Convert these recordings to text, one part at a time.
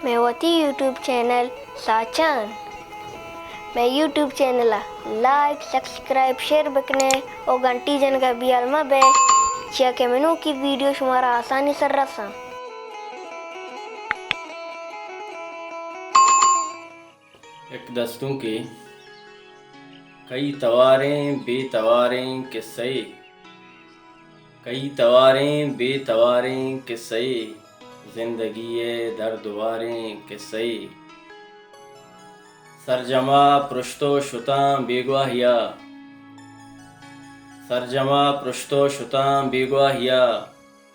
मैं वती YouTube channel साचान मैं YouTube channel like subscribe share बकने और घंटी जन का बियाल में बे चिया के मेनू की वीडियो शुमारा आसानी से रसा एक दस्तों के कई तवारें बेतवारें किस्से कई तवारें बेतवारें किस्से जिंदगी दर्दवारें किस्से सरजमा पृष्ठो शुतां बेगवाहिया सरजमा पृष्ठो शुतां बेगवाहिया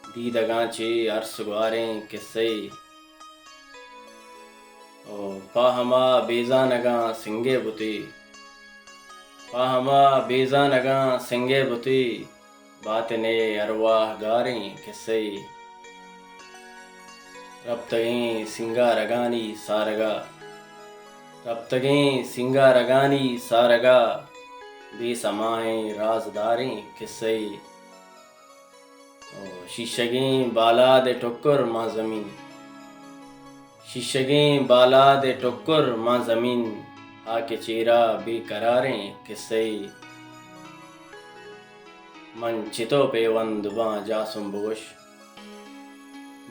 दीदगांचे अरसगवारें किस्से ओ पाहमा बेजानगा सिंगे बुते पाहमा बेजानगा सिंगे बुते बातने अरवाह गारें किस्से रब्तगें सिंगारगानी सारगा रब्तगें सिंगारगानी सारगा बेसमाएं राजदारें किस्से शीशगें बालाद टुक्कर माँ ज़मीन शीशगें बालाद टुक्कर माँ ज़मीन आके चेरा बेकरारें किस्से मन चितो पेवंद बाँ जासुम बुगुश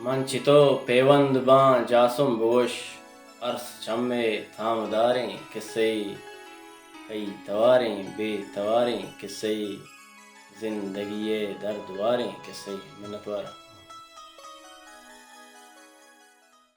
मन चितो पेवंद बाँ जासुम बुगुश अर्स चम्मे थामदारें किस्से कई तवारें बेतवारें किस्से जिंदगी दर्दवारें किस्से मिन्नतवारा।